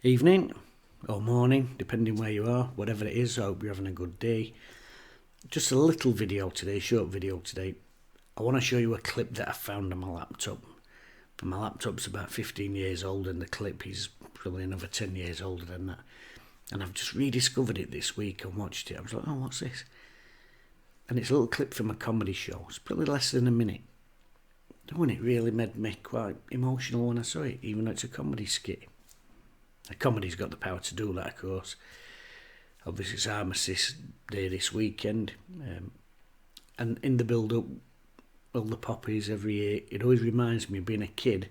Evening or morning, depending where you are, whatever it is. I hope you're having a good day. Just a little video today, short video today. I want to show you a clip that I found on my laptop. And my laptop's about 15 years old and the clip is probably another 10 years older than that. And I've just rediscovered it this week and watched it. I was like, oh, what's this? And it's a little clip from a comedy show. It's probably less than a minute. And it really made me quite emotional when I saw it, even though it's a comedy skit. A comedy's got the power to do that, of course. Obviously, it's Armistice Day this weekend. And in the build-up, all the poppies every year, it always reminds me of being a kid.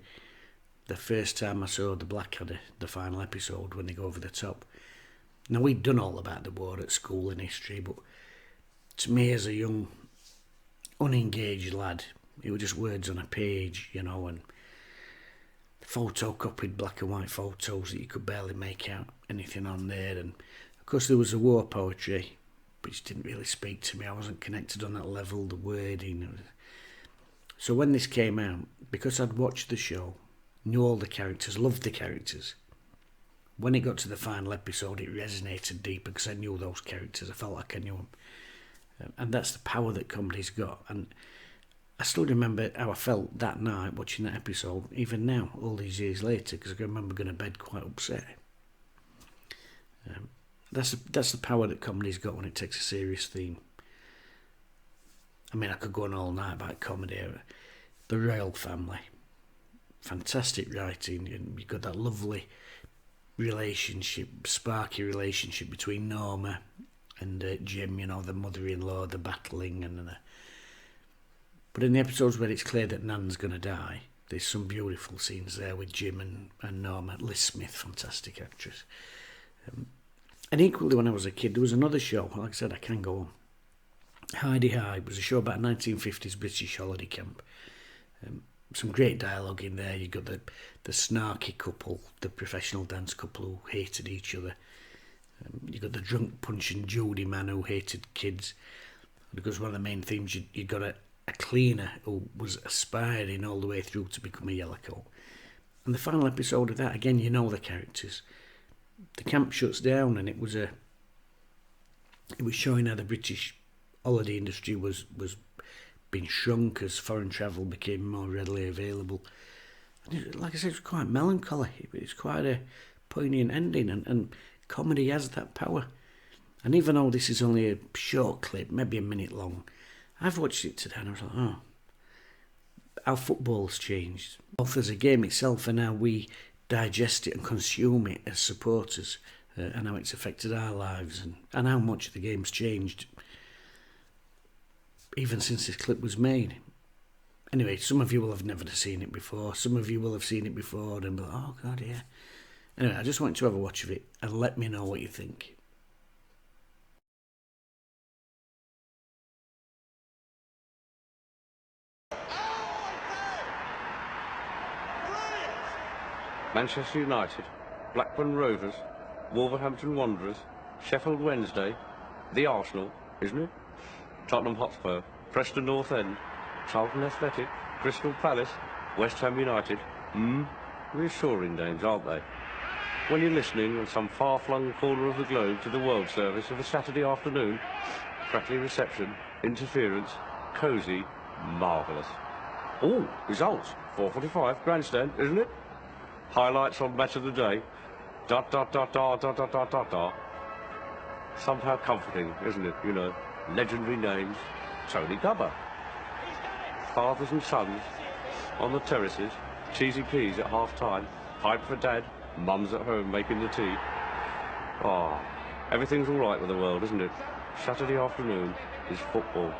The first time I saw the Blackadder, the final episode, when they go over the top. Now, we'd done all about the war at school and history, but to me as a young, unengaged lad, it was just words on a page, and photocopied black and white photos that you could barely make out anything on there. And of course there was the war poetry, which didn't really speak to me. I wasn't connected on that level, the wording. So when this came out, because I'd watched the show, knew all the characters, loved the characters, when it got to the final episode it resonated deeper because I knew those characters. I felt like I knew them. And that's the power that comedy's got. And I still remember how I felt that night watching that episode, even now, all these years later, because I can remember going to bed quite upset. That's the power that comedy's got when it takes a serious theme. I mean, I could go on all night about comedy. The Royal Family, fantastic writing, and you've got that lovely relationship, sparky relationship between Norma and Jim, the mother-in-law, the battling, and but in the episodes where it's clear that Nan's going to die, there's some beautiful scenes there with Jim and Norma. Liz Smith, fantastic actress. And equally, when I was a kid, there was another show. Like I said, I can go on. Hi-de-Hi was a show about 1950s British holiday camp. Some great dialogue in there. You got the snarky couple, the professional dance couple who hated each other. You got the drunk punching Judy man who hated kids. Because one of the main themes, you got a cleaner who was aspiring all the way through to become a yellowcoat. And the final episode of that, again, the characters. The camp shuts down, and it was showing how the British holiday industry was being shrunk as foreign travel became more readily available. And like I said, it was quite melancholy. It's quite a poignant ending, and comedy has that power. And even though this is only a short clip, maybe a minute long, I've watched it today and I was like, oh, how football's changed. Both as a game itself and how we digest it and consume it as supporters, and how it's affected our lives, and how much the game's changed even since this clip was made. Anyway, some of you will have never seen it before. Some of you will have seen it before and be like, oh God, yeah. Anyway, I just want you to have a watch of it and let me know what you think. Manchester United, Blackburn Rovers, Wolverhampton Wanderers, Sheffield Wednesday, the Arsenal, isn't it? Tottenham Hotspur, Preston North End, Charlton Athletic, Crystal Palace, West Ham United. Reassuring names, aren't they? When you're listening in some far-flung corner of the globe to the World Service of a Saturday afternoon, crackly reception, interference, cosy, marvellous. Oh, results, 4:45, grandstand, isn't it? Highlights on Match of the Day. Dot, dot, dot, dot, dot, dot, dot, dot, dot. Somehow comforting, isn't it? Legendary names. Tony Gubber. Fathers and sons on the terraces. Cheesy peas at half-time. Pipe for Dad. Mum's at home making the tea. Oh, everything's all right with the world, isn't it? Saturday afternoon is football.